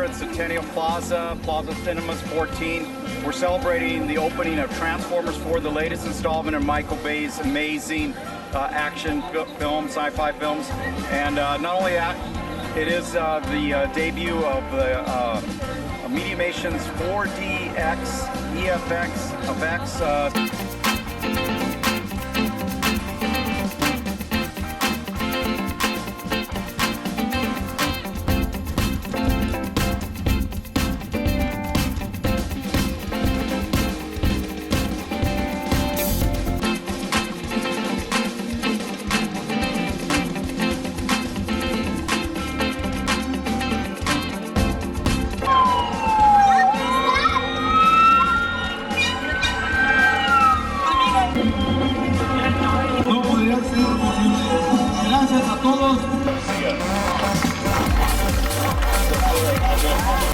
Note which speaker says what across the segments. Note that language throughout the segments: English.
Speaker 1: here at Centennial Plaza, Plaza Cinemas 14. We're celebrating the opening of Transformers 4, the latest installment of Michael Bay's amazing action film, sci-fi films. And not only that, it is the debut of the Mediamation's 4DX EFX effects.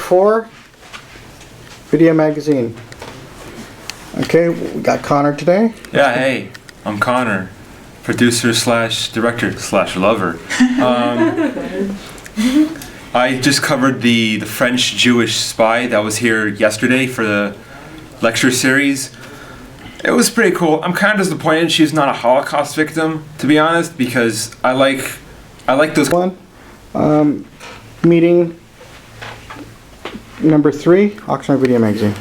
Speaker 2: For Video Magazine. Okay, we got Connor today.
Speaker 3: Yeah, hey, I'm Connor, producer slash director slash lover. I just covered the French Jewish spy that was here yesterday for the lecture series. It was pretty cool. I'm kind of disappointed she's not a Holocaust victim, to be honest, because I like those.
Speaker 2: Meeting number 3, Oxnard Video Magazine.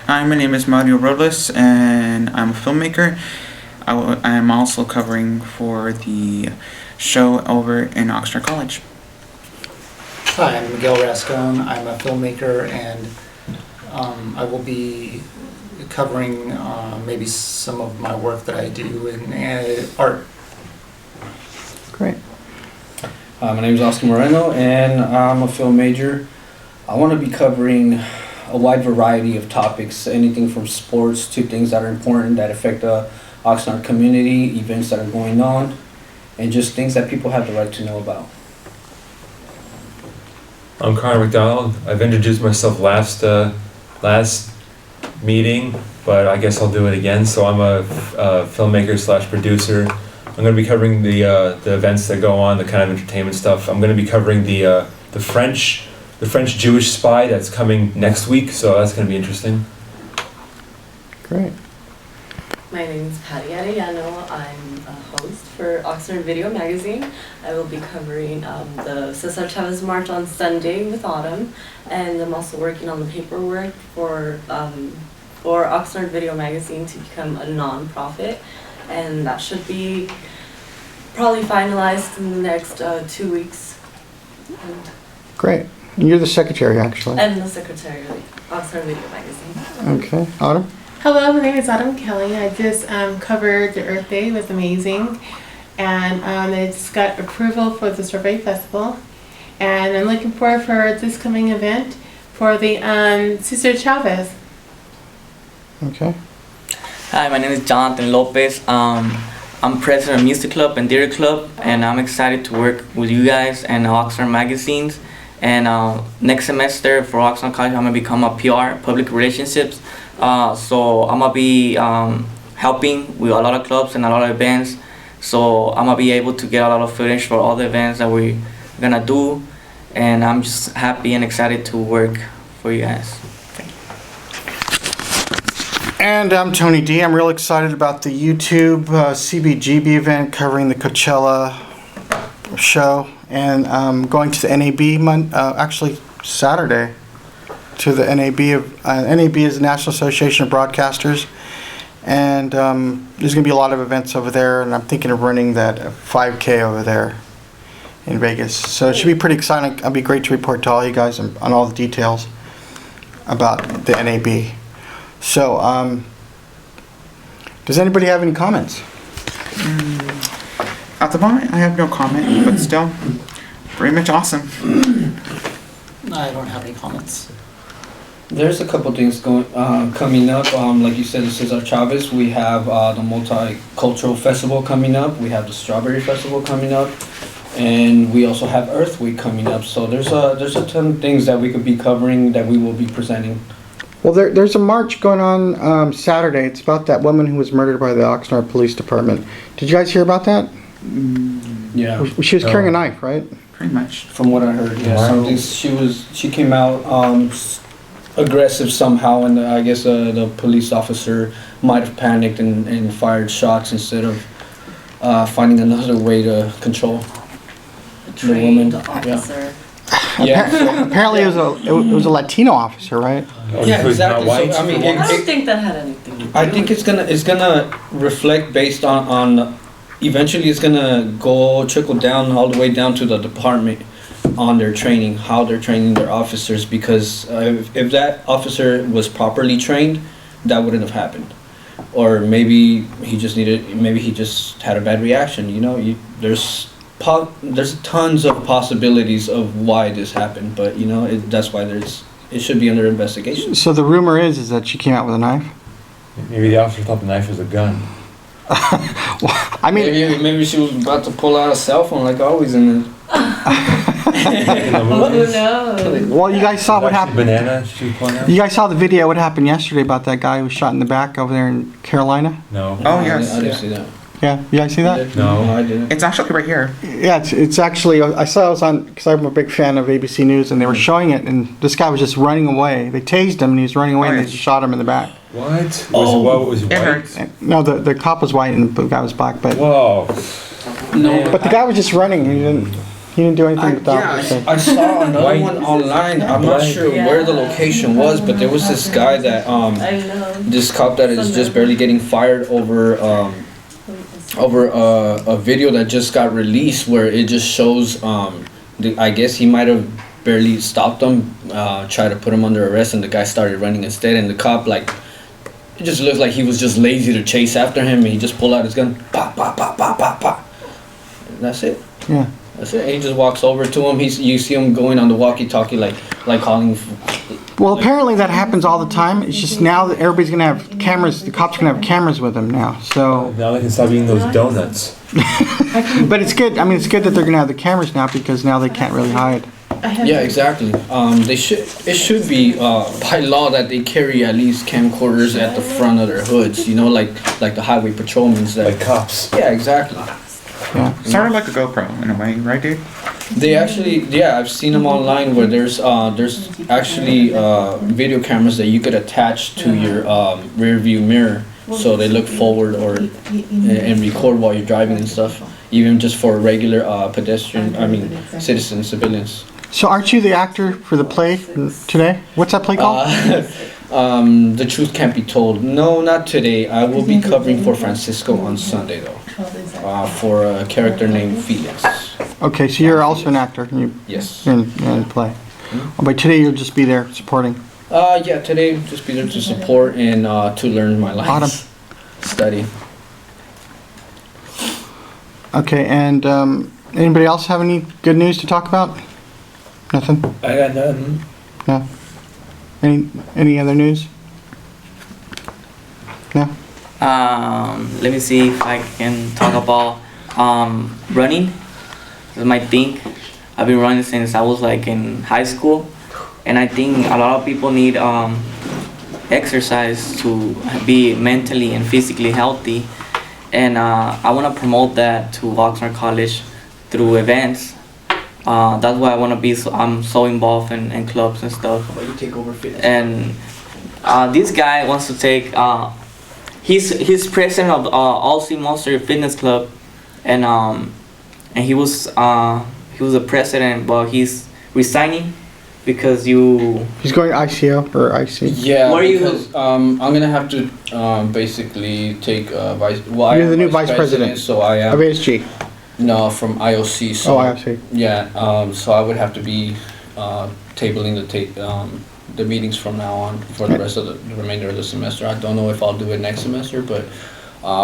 Speaker 4: Hi, my name is Mario Robles, and I'm a filmmaker. I am also covering for the show over in Oxnard College.
Speaker 5: Hi, I'm Miguel Rascon. I'm a filmmaker, and I will be covering maybe some of my work that I do in art.
Speaker 2: Great.
Speaker 6: My name is Oscar Moreno, and I'm a film major. I want to be covering a wide variety of topics, anything from sports to things that are important that affect the Oxnard community, events that are going on, and just things that people have the right to know about.
Speaker 3: I'm Connor McDonald. I've introduced myself last meeting, but I guess I'll do it again. So I'm a filmmaker slash producer. I'm going to be covering the events that go on, the kind of entertainment stuff. I'm going to be covering the French Jewish spy that's coming next week, so that's going to be interesting.
Speaker 2: Great.
Speaker 7: My name is Patty Arellano. I'm a host for Oxnard Video Magazine. I will be covering the Cesar Chavez March on Sunday with Autumn, and I'm also working on the paperwork for Oxnard Video Magazine to become a non-profit, and that should be probably finalized in the next 2 weeks.
Speaker 2: Great. You're the secretary, actually.
Speaker 7: I'm the secretary of Oxnard Video Magazine.
Speaker 2: Okay. Autumn?
Speaker 8: Hello, my name is Autumn Kelly. I just covered the Earth Day. It was amazing. And it's got approval for the Survey Festival. And I'm looking forward for this coming event for the Cesar Chavez.
Speaker 2: Okay.
Speaker 9: Hi, my name is Jonathan Lopez. I'm president of Music Club and Theater Club, and I'm excited to work with you guys and Oxnard Magazines. And next semester for Oxnard College, I'm gonna become a PR, public relationships. So I'm gonna be helping with a lot of clubs and a lot of events. So I'm gonna be able to get a lot of footage for all the events that we're gonna do. And I'm just happy and excited to work for you guys.
Speaker 2: And I'm Tony D. I'm real excited about the YouTube CBGB event covering the Coachella show. And I'm going to the NAB actually Saturday to the NAB. NAB is the National Association of Broadcasters. And there's going to be a lot of events over there. And I'm thinking of running that 5K over there in Vegas. So it should be pretty exciting. It'll be great to report to all you guys on all the details about the NAB. So, does anybody have any comments?
Speaker 4: At the moment, I have no comment, but still, pretty much awesome.
Speaker 5: I don't have any comments.
Speaker 6: There's a couple things coming up. Like you said, this is our Chavez. We have the Multicultural Festival coming up. We have the Strawberry Festival coming up. And we also have Earth Week coming up. So there's a ton of things that we could be covering that we will be presenting.
Speaker 2: Well, there's a march going on Saturday. It's about that woman who was murdered by the Oxnard Police Department. Did you guys hear about that?
Speaker 6: Yeah.
Speaker 2: She was carrying a knife, right?
Speaker 4: Pretty much.
Speaker 6: From what I heard, yeah.
Speaker 3: Wow.
Speaker 6: Something she came out aggressive somehow, and I guess the police officer might have panicked and fired shots instead of finding another way to control the woman.
Speaker 7: Trained officer.
Speaker 6: Yeah. So,
Speaker 2: Apparently it was a Latino officer, right?
Speaker 3: Oh,
Speaker 6: yeah,
Speaker 3: because not
Speaker 6: exactly.
Speaker 3: white?
Speaker 6: So, I mean,
Speaker 7: I don't think that had anything to do
Speaker 6: I think it's gonna reflect based on eventually it's gonna go trickle down all the way down to the department on their training, how they're training their officers, because if that officer was properly trained, that wouldn't have happened. Or maybe he just had a bad reaction. You know, there's tons of possibilities of why this happened, but you know, that's why it should be under investigation.
Speaker 2: So the rumor is that she came out with a knife.
Speaker 3: Maybe the officer thought the knife was a gun.
Speaker 2: I mean,
Speaker 6: Maybe she was about to pull out a cell phone like always in the
Speaker 3: In the
Speaker 7: Who
Speaker 3: movies?
Speaker 7: knows?
Speaker 2: well, you guys saw what happened.
Speaker 3: Banana she was pulling out?
Speaker 2: You guys saw the video. What happened yesterday about that guy who was shot in the back over there in Carolina?
Speaker 3: No.
Speaker 4: Oh, yes.
Speaker 6: I didn't see that.
Speaker 2: Yeah, you guys see that?
Speaker 3: No.
Speaker 6: I didn't.
Speaker 4: It's actually right here.
Speaker 2: Yeah, it's actually, I saw it was on, because I'm a big fan of ABC News, and they were showing it, and this guy was just running away. They tased him, and he was running away, and they just shot him in the back.
Speaker 3: What? Was it
Speaker 4: It
Speaker 3: white?
Speaker 4: hurts.
Speaker 2: No, the cop was white, and the guy was black, but
Speaker 3: Whoa.
Speaker 6: No.
Speaker 2: the guy was just running. He didn't do anything with the officer.
Speaker 6: I saw another
Speaker 3: White.
Speaker 6: one online. I'm not sure where the location was, but there was this guy that
Speaker 7: I know.
Speaker 6: this cop that is just barely getting fired over a video that just got released where it just shows I guess he might have barely stopped him, tried to put him under arrest, and the guy started running instead, and the cop, like, it just looked like he was just lazy to chase after him, and he just pulled out his gun, pop, pop, pop, pop, pop, pop. And that's it.
Speaker 2: Yeah.
Speaker 6: That's it. He just walks over to him. You see him going on the walkie-talkie, like calling.
Speaker 2: Well, apparently that happens all the time. It's just now that everybody's gonna have cameras. The cops are gonna have cameras with them now. So,
Speaker 3: Now they can stop eating those donuts.
Speaker 2: but it's good. I mean, it's good that they're gonna have the cameras now because now they can't really hide.
Speaker 6: Yeah, exactly. It should be by law that they carry at least camcorders at the front of their hoods. You know, like the highway patrolmen.
Speaker 3: Like cops.
Speaker 6: Yeah, exactly.
Speaker 2: Yeah.
Speaker 4: Sort of like a GoPro in a way, right, dude?
Speaker 6: They actually, yeah, I've seen them online where there's actually video cameras that you could attach to your rear view mirror, so they look forward and record while you're driving and stuff, even just for regular citizens, civilians.
Speaker 2: So, aren't you the actor for the play today? What's that play called?
Speaker 6: The Truth Can't Be Told. No, not today. I will be covering for Francisco on Sunday though, for a character named Felix.
Speaker 2: Okay, so you're also an actor.
Speaker 6: Yes.
Speaker 2: You're in the play. But today you'll just be there supporting.
Speaker 6: Yeah, today just be there to support and to learn my lines.
Speaker 2: Autumn.
Speaker 6: Study.
Speaker 2: Okay, and anybody else have any good news to talk about? Nothing?
Speaker 3: I got nothing.
Speaker 2: No? Any other news? No?
Speaker 9: Let me see if I can talk about running. That's my thing. I've been running since I was like in high school, and I think a lot of people need exercise to be mentally and physically healthy, and I want to promote that to Oxnard College through events. That's why I want to be. I'm so involved in clubs and stuff.
Speaker 6: But you take over fitness.
Speaker 9: And this guy wants to take. He's president of All-See Monster Fitness Club, and he was the president, but he's resigning because you.
Speaker 2: He's going ICO or IC?
Speaker 6: Yeah,
Speaker 9: What are you-
Speaker 6: because I'm gonna have to basically take vice. Well, I
Speaker 2: You're
Speaker 6: am
Speaker 2: the new vice president
Speaker 6: so I
Speaker 2: Of
Speaker 6: am.
Speaker 2: ASG?
Speaker 6: No, from IOC. So
Speaker 2: Oh, IOC.
Speaker 6: Yeah, so I would have to be tabling the meetings from now on for the rest of the remainder of the semester. I don't know if I'll do it next semester, but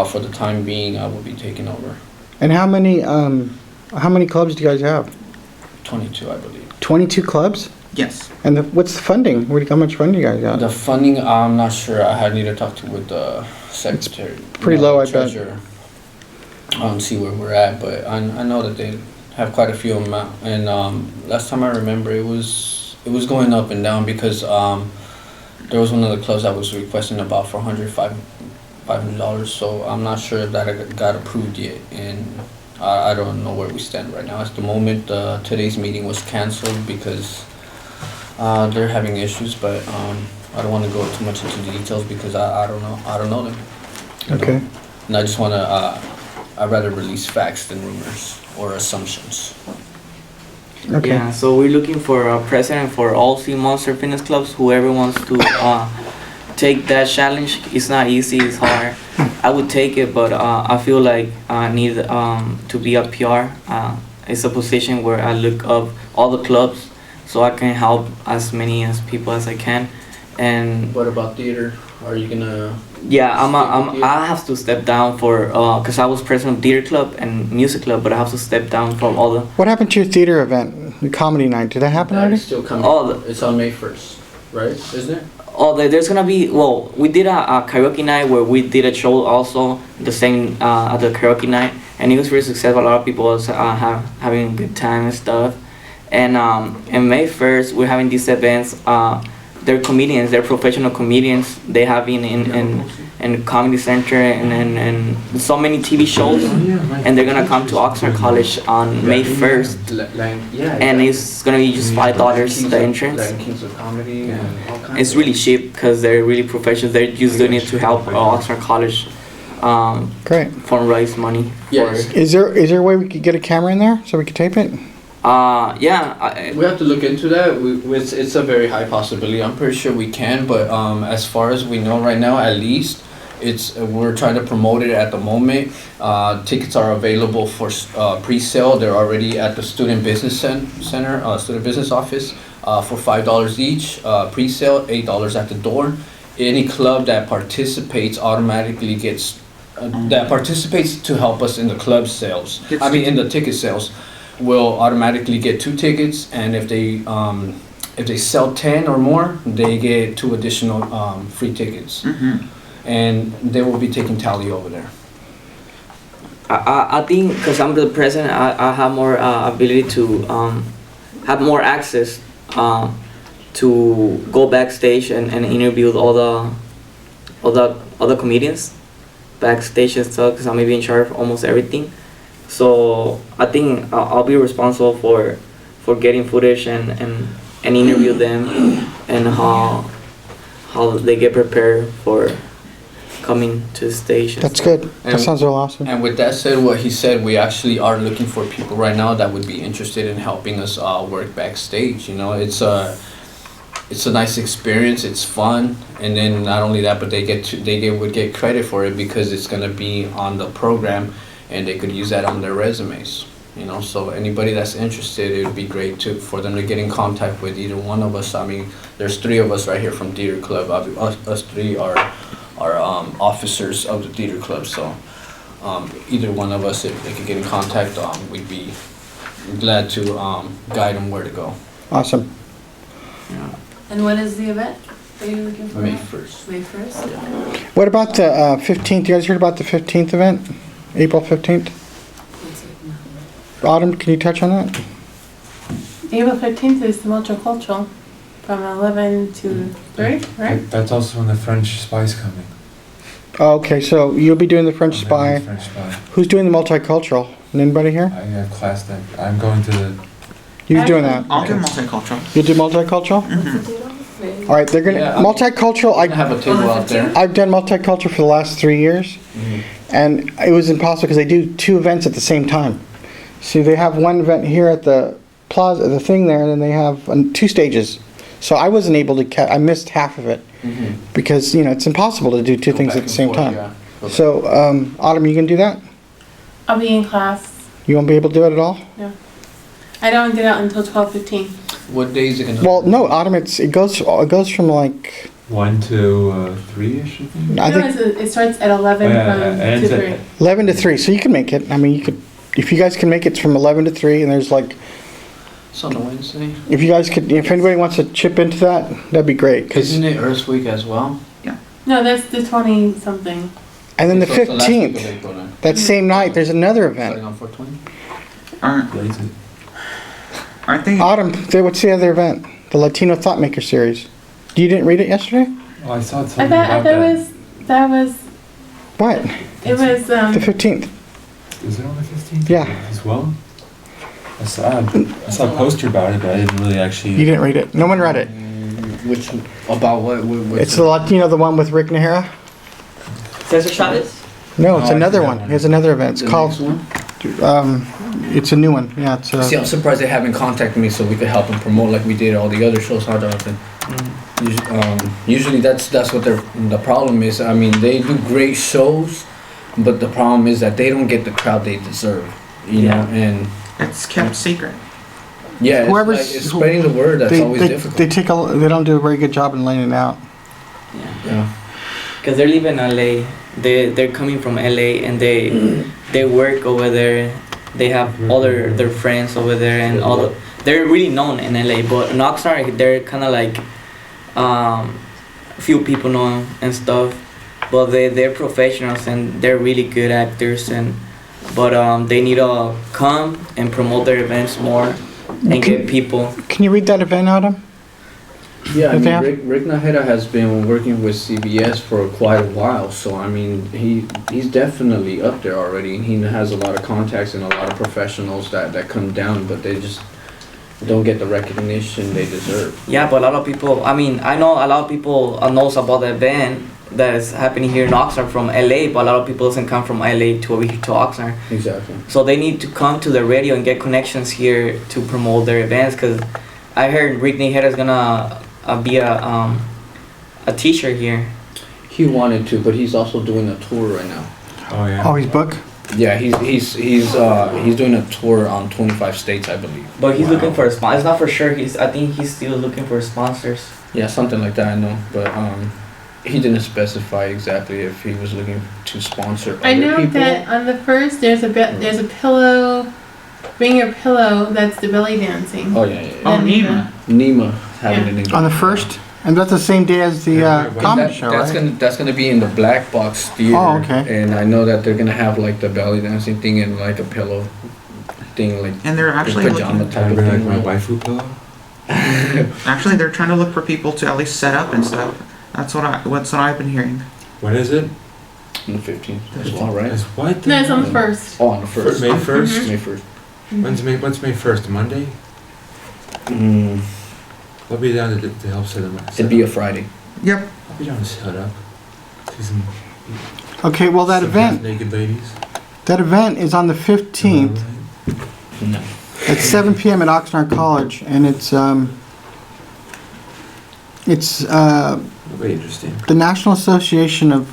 Speaker 6: for the time being, I will be taking over.
Speaker 2: And how many clubs do you guys have?
Speaker 6: 22, I believe.
Speaker 2: 22 clubs?
Speaker 4: Yes.
Speaker 2: And what's the funding? How much funding you guys got?
Speaker 6: The funding, I'm not sure. I need to talk with the secretary.
Speaker 2: pretty low, I bet.
Speaker 6: treasurer, see where we're at, but I know that they have quite a few amount. And last time I remember, it was going up and down because there was one of the clubs that was requesting about $400, $500. So I'm not sure if that got approved yet. And I don't know where we stand right now. At the moment, today's meeting was canceled because they're having issues, but I don't want to go too much into the details because I don't know them. you know?
Speaker 2: Okay.
Speaker 6: And I just want to, I'd rather release facts than rumors or assumptions.
Speaker 2: Okay.
Speaker 9: Yeah, so we're looking for a president for all Sea Monster Fitness Clubs. Whoever wants to take that challenge, it's not easy, it's hard. I would take it, but I feel like I need to be a PR. It's a position where I look up all the clubs so I can help as many as people as I can. And
Speaker 6: What about theater? Are you gonna?
Speaker 9: yeah, I have to step down for because I was president of theater club and music club, but I have to step down from all the.
Speaker 2: What happened to your theater event, the comedy night? Did that happen
Speaker 6: That
Speaker 2: already?
Speaker 6: is still coming.
Speaker 9: Oh,
Speaker 6: It's on May 1st, right? Isn't it?
Speaker 9: Oh, there's gonna be, well, we did a karaoke night where we did a show also, the same at the karaoke night, and it was really successful. A lot of people was having a good time and stuff. And May 1st, we're having these events. They're comedians, they're professional comedians. They have in Comedy Center and so many TV shows, and they're gonna come to Oxnard College on May 1st. And it's gonna be just $5 the entrance.
Speaker 6: Kings of Comedy and all kinds.
Speaker 9: It's really cheap because they're really professional. They're just doing it to help Oxnard College
Speaker 2: Great.
Speaker 9: fundraise money.
Speaker 6: Yes.
Speaker 2: Is there a way we could get a camera in there so we could tape it?
Speaker 9: Yeah.
Speaker 6: We have to look into that. It's a very high possibility. I'm pretty sure we can, but as far as we know right now, at least, we're trying to promote it at the moment. Tickets are available for pre-sale. They're already at the Student Business Center, Student Business Office, for $5 each. Pre-sale, $8 at the door. Any club that participates automatically gets that participates to help us in the club sales. In the ticket sales, will automatically get 2 tickets, and if they sell 10 or more, they get 2 additional free tickets.
Speaker 4: Mm-hmm.
Speaker 6: And they will be taking tally over there.
Speaker 9: I think because I'm the president, I have more ability to have more access to go backstage and interview with all the other comedians backstage and stuff, because I'm maybe in charge of almost everything. So I think I'll be responsible for getting footage and interview them and how they get prepared for coming to the station.
Speaker 2: That's good. That
Speaker 6: And-
Speaker 2: sounds real awesome.
Speaker 6: And with that said, what he said, we actually are looking for people right now that would be interested in helping us work backstage. You know, it's a nice experience. It's fun, and then not only that, but they would get credit for it because it's gonna be on the program, and they could use that on their resumes. You know, so anybody that's interested, it would be great for them to get in contact with either one of us. I mean, there's 3 of us right here from Theater Club. Us 3 are officers of the theater club, so either one of us, if they could get in contact, we'd be glad to guide them where to go.
Speaker 2: Awesome.
Speaker 7: And when is the event that you're looking for?
Speaker 6: May 1st.
Speaker 7: May 1st?
Speaker 2: What about the 15th? You guys heard about the 15th event? April 15th? Autumn, can you touch on that?
Speaker 8: April 15th is the multicultural from 11 to 3, right?
Speaker 3: That's also when the French spy's coming.
Speaker 2: Oh, okay, so you'll be doing the French
Speaker 3: I'm
Speaker 2: Spy.
Speaker 3: having French spy.
Speaker 2: Who's doing the multicultural? Anybody here?
Speaker 3: I have class that I'm going to the.
Speaker 2: You're doing that?
Speaker 4: I'll do multicultural.
Speaker 2: You do multicultural? All right, they're gonna,
Speaker 6: Yeah, I mean-
Speaker 2: multicultural,
Speaker 6: I have a table out there.
Speaker 2: I've done multicultural for the last 3 years, and it was impossible because they do 2 events at the same time. See, they have one event here at the plaza, the thing there, and then they have 2 stages. So I wasn't able to I missed half of it because, you know, it's impossible to do 2 things at the same time. So, Autumn, you can do that?
Speaker 8: I'll be in class.
Speaker 2: You won't be able to do it at all?
Speaker 8: I don't get out until 12:15.
Speaker 6: What day is it gonna?
Speaker 2: Well, no, Autumn, it goes from like,
Speaker 3: 1 to 3-ish, I think.
Speaker 2: I
Speaker 8: No,
Speaker 2: think
Speaker 8: it starts at 11
Speaker 3: and
Speaker 8: to
Speaker 3: it's
Speaker 8: 3.
Speaker 2: 11 to 3, so you can make it. I mean, you could, if you guys can make it, it's from 11 to 3, and there's like,
Speaker 6: It's on a Wednesday.
Speaker 2: if you guys could, if anybody wants to chip into that, that'd be great. 'Cause
Speaker 6: Isn't it Earth Week as well?
Speaker 8: No, that's the 20-something.
Speaker 2: and then the
Speaker 6: So it's last week of
Speaker 2: 15th,
Speaker 6: April then.
Speaker 2: that same night, there's another
Speaker 6: Starting
Speaker 2: event.
Speaker 6: on 420.
Speaker 4: Aren't they?
Speaker 2: Autumn, what's the other event? The Latino Thought Maker series. You didn't read it yesterday?
Speaker 3: Oh, I saw
Speaker 8: I
Speaker 3: something
Speaker 8: thought
Speaker 3: about
Speaker 8: that was
Speaker 2: What?
Speaker 8: it was
Speaker 2: The 15th.
Speaker 3: Is it on the 15th?
Speaker 2: Yeah.
Speaker 3: As well? I saw a poster about it, but I didn't really actually.
Speaker 2: You didn't read it. No one read it.
Speaker 6: Which, about what?
Speaker 2: It's the Latino, the one with Rick Nahara.
Speaker 9: Cesar Chavez?
Speaker 2: No, it's
Speaker 3: Oh, I
Speaker 2: another
Speaker 3: see that
Speaker 2: one.
Speaker 3: one.
Speaker 2: He has another event. It's
Speaker 6: The
Speaker 2: called.
Speaker 6: next one?
Speaker 2: It's a new one. Yeah, it's.
Speaker 6: See, I'm surprised they haven't contacted me so we could help them promote like we did all the other shows, huh, Jonathan? Usually that's what the problem is. I mean, they do great shows, but the problem is that they don't get the crowd they deserve. You know, and
Speaker 4: It's kept secret.
Speaker 6: yeah,
Speaker 2: Whoever's-
Speaker 6: it's spreading the word that's always difficult.
Speaker 2: They don't do a very good job in laying it out.
Speaker 6: Yeah.
Speaker 9: Because they're leaving LA. They're coming from LA and they work over there. They have all their friends over there and they're really known in LA. But in Oxnard, they're kind of like few people know them and stuff. But they're professionals and they're really good actors but they need to come and promote their events more and get people.
Speaker 2: Can you read that event, Adam?
Speaker 6: Yeah, I
Speaker 2: If they
Speaker 6: mean,
Speaker 2: have-
Speaker 6: Rick Nahara has been working with CBS for quite a while, so I mean, he's definitely up there already, and he has a lot of contacts and a lot of professionals that come down, but they just don't get the recognition they deserve.
Speaker 9: Yeah, but a lot of people, I mean, I know a lot of people knows about the event that is happening here in Oxnard from LA, but a lot of people doesn't come from LA to over here to Oxnard.
Speaker 6: Exactly.
Speaker 9: So they need to come to the radio and get connections here to promote their events, because I heard Rick Nahara is gonna be a teacher here.
Speaker 6: He wanted to, but he's also doing a tour right now.
Speaker 3: Oh yeah.
Speaker 2: Oh, he's booked.
Speaker 6: Yeah, he's doing a tour on 25 states, I believe.
Speaker 9: But he's looking for a sponsor. It's not for sure. I think he's still looking for sponsors.
Speaker 6: Yeah, something like that, I know, but he didn't specify exactly if he was looking to sponsor other
Speaker 8: I know
Speaker 6: people.
Speaker 8: that on the first there's a pillow, bring your pillow. That's the belly dancing.
Speaker 6: Oh yeah, yeah,
Speaker 4: Oh,
Speaker 8: Then
Speaker 4: Nima.
Speaker 6: Nima having it in
Speaker 2: On the first, and that's the same day as the comedy show,
Speaker 6: that's
Speaker 2: right?
Speaker 6: that's gonna be in the Black Box Theater.
Speaker 2: Oh, okay.
Speaker 6: And I know that they're gonna have like the belly dancing thing and like a pillow thing, like
Speaker 4: And they're actually
Speaker 6: the pajama
Speaker 4: looking,
Speaker 6: type
Speaker 3: Kind
Speaker 6: of
Speaker 3: of like
Speaker 6: thing.
Speaker 3: my waifu pillow.
Speaker 4: actually they're trying to look for people to at least set up and stuff. That's what I've been hearing.
Speaker 3: When is it?
Speaker 6: On the 15th as well, right?
Speaker 3: It's what?
Speaker 8: No, it's on the first.
Speaker 6: Oh, on the first.
Speaker 3: May 1st?
Speaker 6: May 1st.
Speaker 3: When's May 1st? Monday?
Speaker 6: Mm,
Speaker 3: I'll be down to help set them up.
Speaker 6: it'd be a Friday.
Speaker 4: Yep.
Speaker 3: I'll be down to set up. See some,
Speaker 2: Okay, well that
Speaker 3: some
Speaker 2: event
Speaker 3: naked ladies.
Speaker 2: that event is on the 15th
Speaker 6: No.
Speaker 2: at 7 p.m. at Oxnard College, and it's
Speaker 3: Very interesting.
Speaker 2: the National Association of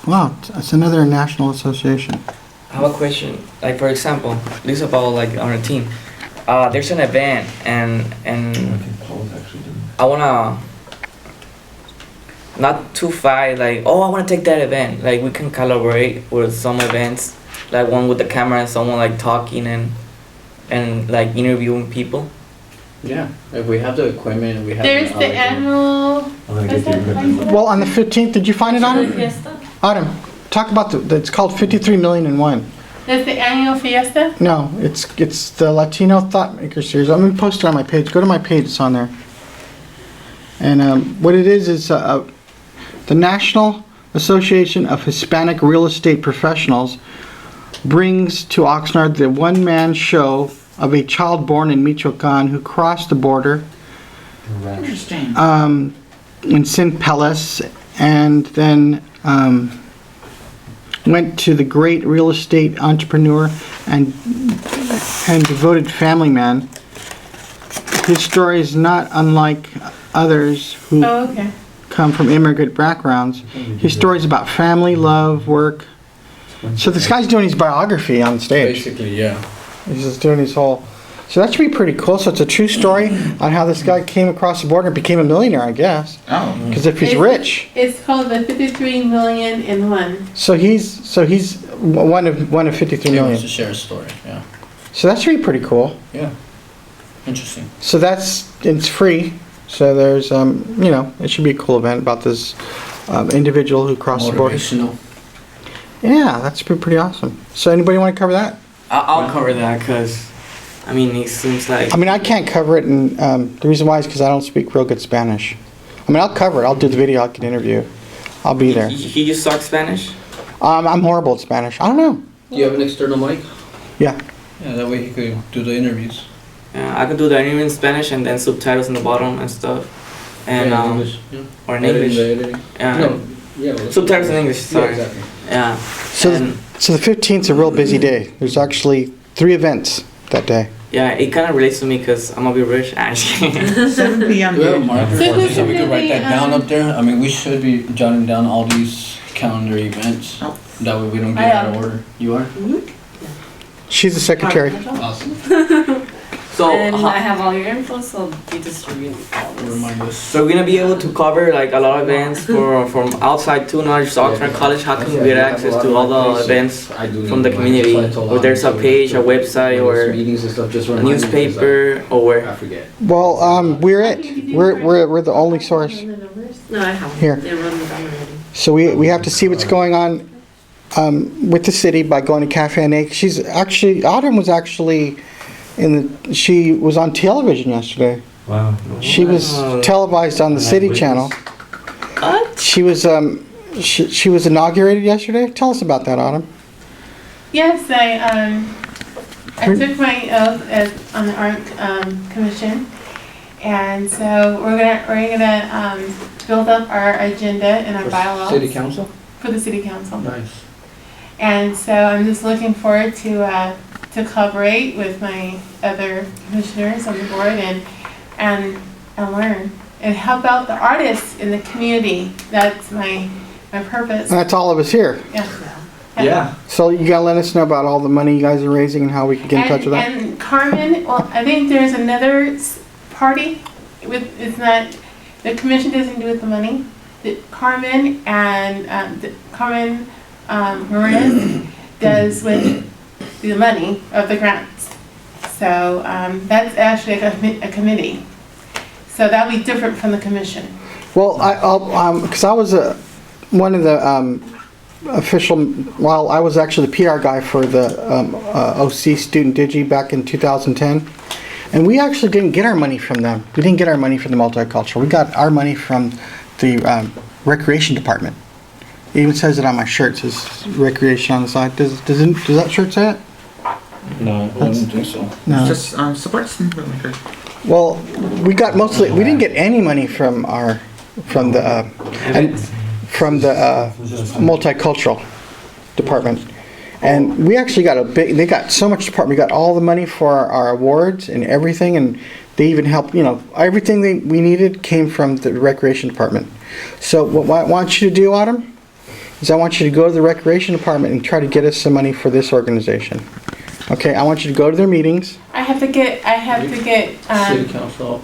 Speaker 2: wow, it's another national association.
Speaker 9: I have a question. Like for example, this is about like on a team. There's an event and
Speaker 3: I think Paul's actually doing
Speaker 9: I wanna not too far like I wanna take that event. Like we can collaborate with some events, like one with the camera and someone like talking and like interviewing people.
Speaker 6: Yeah, if we have the equipment and we have
Speaker 8: There's the annual.
Speaker 3: I'm gonna
Speaker 8: What's
Speaker 3: get
Speaker 8: that?
Speaker 3: the
Speaker 2: Well, on the 15th, did you find it, Autumn?
Speaker 7: Fiesta?
Speaker 2: Autumn, talk about it's called 53 Million and One.
Speaker 8: There's the annual fiesta.
Speaker 2: No, it's the Latino Thought Maker Series. I'm gonna post it on my page. Go to my page, it's on there. And what it is the National Association of Hispanic Real Estate Professionals brings to Oxnard the one-man show of a child born in Michoacan who crossed the border
Speaker 4: Interesting.
Speaker 2: in Sin Pelas and then went to the great real estate entrepreneur and devoted family man. His story is not unlike others who
Speaker 8: Oh, okay.
Speaker 2: come from immigrant backgrounds. His story is about family, love, work. So this guy's doing his biography on stage.
Speaker 6: Basically, yeah.
Speaker 2: He's just doing his whole. So that should be pretty cool. So it's a true story on how this guy came across the border and became a millionaire, I guess.
Speaker 4: Oh.
Speaker 2: Because if he's
Speaker 8: It's-
Speaker 2: rich,
Speaker 8: It's called the 53 million in one.
Speaker 2: so he's one of 53
Speaker 6: He wants
Speaker 2: million.
Speaker 6: to share a story, yeah.
Speaker 2: So that should be pretty cool.
Speaker 6: Yeah. Interesting.
Speaker 2: So it's free. So there's it should be a cool event about this individual who crossed the border.
Speaker 6: Motivational.
Speaker 2: Yeah, that's pretty awesome. So anybody want to cover that?
Speaker 9: I'll cover that because I mean it seems like
Speaker 2: I mean, I can't cover it, and the reason why is because I don't speak real good Spanish. I mean, I'll cover it. I'll do the video. I can interview. I'll be there.
Speaker 9: You talk Spanish?
Speaker 2: I'm horrible at Spanish. I don't know.
Speaker 6: Do you have an external mic?
Speaker 2: Yeah.
Speaker 6: Yeah, that way he could do the interviews.
Speaker 9: Yeah, I can do the interview in Spanish and then subtitles in the bottom and stuff. And
Speaker 6: Yeah, in English. Yeah.
Speaker 9: or in
Speaker 6: Editing,
Speaker 9: English.
Speaker 6: the editing.
Speaker 9: Yeah.
Speaker 6: No, yeah. Well,
Speaker 9: Subtitles in English.
Speaker 6: Yeah,
Speaker 9: Sorry.
Speaker 6: exactly.
Speaker 9: Yeah.
Speaker 2: So,
Speaker 9: And-
Speaker 2: so the 15th is a real busy day. There's actually 3 events that day.
Speaker 9: Yeah, it kind of relates to me because I'm gonna be rich. Actually.
Speaker 4: 7 p.m.
Speaker 6: Do we have a marker?
Speaker 8: So who's
Speaker 6: So we could write that
Speaker 8: gonna be,
Speaker 6: down up there? I mean, we should be jotting down all these calendar events.
Speaker 4: Oh.
Speaker 6: That way we don't
Speaker 8: I
Speaker 6: get out
Speaker 8: am.
Speaker 6: of order. You are?
Speaker 2: She's the secretary.
Speaker 6: Awesome.
Speaker 9: So
Speaker 7: And
Speaker 9: ho-
Speaker 7: I have all your info, so I'll be distributing all this.
Speaker 6: Remind us.
Speaker 9: So we're gonna be able to cover like a lot of events from outside too, not just Oxnard College. How can we get access to all the events from the community? Or there's a page, a website, or a newspaper, or
Speaker 6: I forget.
Speaker 2: Well, we're it. We're the only source.
Speaker 7: No, I haven't.
Speaker 2: Here.
Speaker 7: They wrote me down already.
Speaker 2: So we have to see what's going on with the city by going to Cafe Anne. She's actually, Autumn was actually she was on television yesterday.
Speaker 3: Wow.
Speaker 2: She was televised on the city channel.
Speaker 9: what?
Speaker 2: She was she was inaugurated yesterday. Tell us about that, Autumn.
Speaker 8: Yes, I took my oath on the art commission, and so we're gonna build up our agenda and our bylaws
Speaker 6: City council?
Speaker 8: for the city council.
Speaker 6: Nice.
Speaker 8: And so I'm just looking forward to collaborate with my other commissioners on the board and learn and help out the artists in the community. That's my purpose.
Speaker 2: And that's all of us here.
Speaker 8: Yeah.
Speaker 6: Yeah.
Speaker 2: So you gotta let us know about all the money you guys are raising and how we can get in touch with that.
Speaker 8: And Carmen, well, I think there's another party with, it's not, the commission doesn't do with the money. Carmen and, Carmen, Marin does with the money of the grants. So, that's actually a committee. So that'll be different from the commission.
Speaker 2: Well, because I was one of the well, I was actually the PR guy for the OC Student Digi back in 2010. And we actually didn't get our money from them. We didn't get our money from the multicultural. We got our money from the recreation department. It even says it on my shirt. It says recreation on the side. Does that shirt say it?
Speaker 6: No, I don't think so.
Speaker 2: No.
Speaker 4: Just supports them really good.
Speaker 2: Well, we got mostly. We didn't get any money from the multicultural department, and we actually got they got so much department. We got all the money for our awards and everything, and they even helped. Everything we needed came from the recreation department. So what I want you to do, Autumn, is I want you to go to the recreation department and try to get us some money for this organization. Okay, I want you to go to their meetings.
Speaker 8: I have to get,
Speaker 6: City council,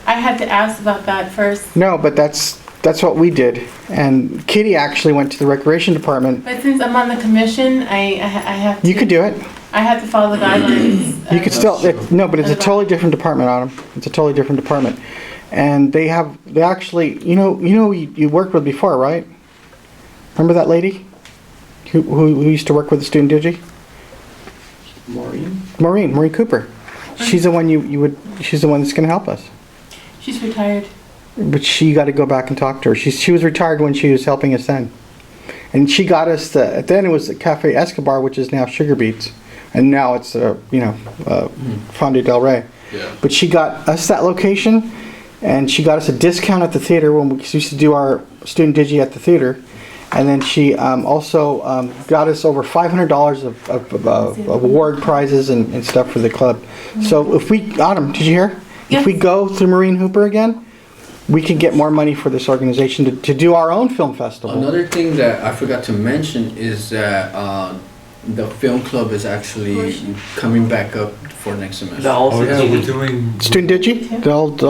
Speaker 8: I have to ask about that first.
Speaker 2: No, but that's what we did. And Kitty actually went to the recreation department.
Speaker 8: But since I'm on the commission, I have to.
Speaker 2: You could do it.
Speaker 8: I have to follow the guidelines.
Speaker 2: You could still, no, but it's a totally different department, Autumn. It's a totally different department. And they actually, you worked with before, right? Remember that lady? Who used to work with the Student Digi? Maureen Cooper. She's the one she's the one that's gonna help us.
Speaker 8: She's retired.
Speaker 2: But she got to go back and talk to her. She was retired when she was helping us then. And she got us then it was the Cafe Escobar, which is now Sugar Beets. And now it's, Fonda del Rey.
Speaker 6: Yeah.
Speaker 2: But she got us that location, and she got us a discount at the theater when we used to do our Student Digi at the theater. And then she also got us over $500 of award prizes and stuff for the club. So if Autumn, did you hear?
Speaker 8: Yes.
Speaker 2: If we go through Maureen Hooper again, we can get more money for this organization to do our own film festival.
Speaker 6: Another thing that I forgot to mention is that the film club is actually coming back up for next semester.
Speaker 3: Oh yeah, we're doing.
Speaker 2: Student Digi? The old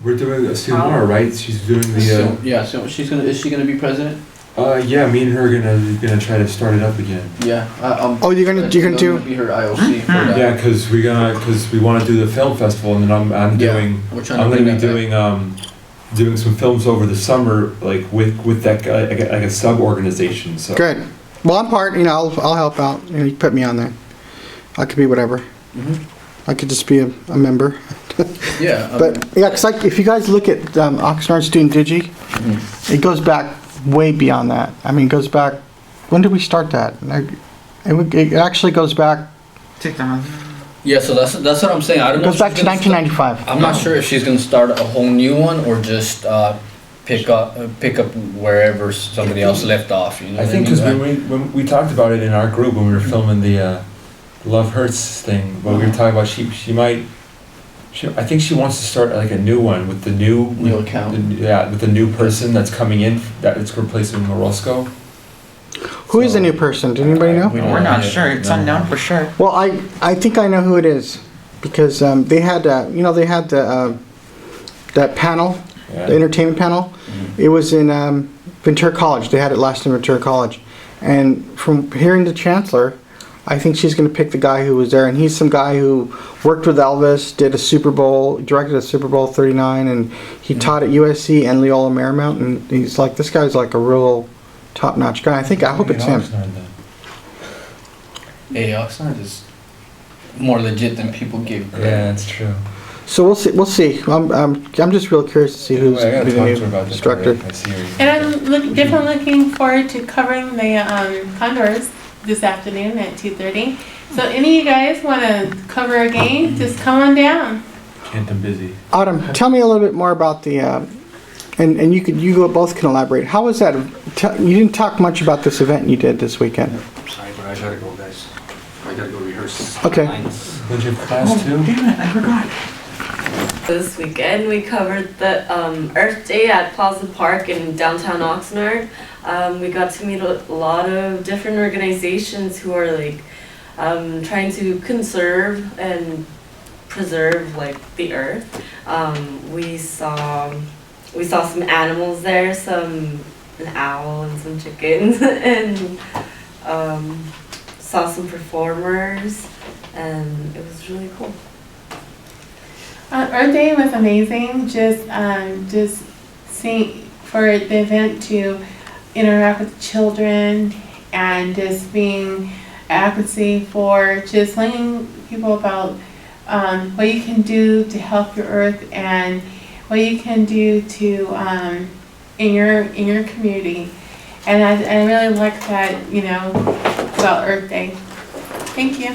Speaker 3: We're doing a Sumar, right? She's doing the.
Speaker 6: So is she gonna be president?
Speaker 3: Yeah, me and her are gonna try to start it up again.
Speaker 6: Yeah.
Speaker 2: you're gonna do?
Speaker 6: Be her IOC for that.
Speaker 3: Yeah, because we want to do the film festival, and then I'm
Speaker 6: We're trying
Speaker 3: I'm
Speaker 6: to
Speaker 3: gonna be
Speaker 6: bring that
Speaker 3: doing some films over the summer, like with that guy, like a sub organization. So.
Speaker 2: Good. Well, I'm part. I'll help out. You put me on there. I could be whatever. I could just be a member.
Speaker 6: Yeah.
Speaker 2: But yeah, because if you guys look at Oxnard Student Digi, it goes back way beyond that. I mean, it goes back, when did we start that? It actually goes back,
Speaker 4: 2000.
Speaker 6: Yeah, so that's what I'm saying. I don't
Speaker 2: it
Speaker 6: know.
Speaker 2: goes back to 1995.
Speaker 6: I'm not sure if she's gonna start a whole new one or just pick up wherever somebody else left off. You know
Speaker 3: I
Speaker 6: what
Speaker 3: think
Speaker 6: mean?
Speaker 3: because when we talked about it in our group when we were filming the Love Hurts thing, but we were talking about I think she wants to start like a new one with the new
Speaker 6: account.
Speaker 3: with the new person that's coming in that it's replacing Morosco.
Speaker 2: Who is the new person? Did anybody know?
Speaker 4: We're not sure. It's unknown for sure.
Speaker 2: Well, I think I know who it is because they had that panel, the entertainment panel. It was in Ventura College. They had it last in Ventura College, and from hearing the chancellor, I think she's going to pick the guy who was there, and he's some guy who worked with Elvis, did a Super Bowl, directed a Super Bowl 39, and he taught at USC and Loyola Marymount, and he's like, this guy's like a real top-notch guy. I hope it's him.
Speaker 6: Hey, Oxnard is more legit than people give credit.
Speaker 3: Yeah, that's true.
Speaker 2: So we'll see. I'm just real curious to see who's
Speaker 3: I
Speaker 2: going to
Speaker 3: gotta
Speaker 2: be
Speaker 3: talk to her
Speaker 2: the
Speaker 3: about
Speaker 2: new
Speaker 3: this
Speaker 2: instructor.
Speaker 3: today. I see her.
Speaker 8: And I'm definitely looking forward to covering the Condors this afternoon at 2:30. So any of you guys want to cover a game, just come on down.
Speaker 3: Can't, I'm busy.
Speaker 2: Autumn, tell me a little bit more about the, and you both can elaborate. How was that? You didn't talk much about this event you did this weekend.
Speaker 6: Sorry, but I gotta go, guys. I gotta go rehearse.
Speaker 2: Okay.
Speaker 3: Did you have class too?
Speaker 4: Damn it, I forgot.
Speaker 7: This weekend we covered the Earth Day at Plaza Park in downtown Oxnard. We got to meet a lot of different organizations who are like trying to conserve and preserve like the earth. We saw some animals there, an owl and some chickens, and saw some performers, and it was really cool.
Speaker 8: Earth Day was amazing. Just seeing for the event to interact with children and just being advocacy for just letting people about what you can do to help your earth and what you can do to in your community. And I really like that, about Earth Day. Thank you.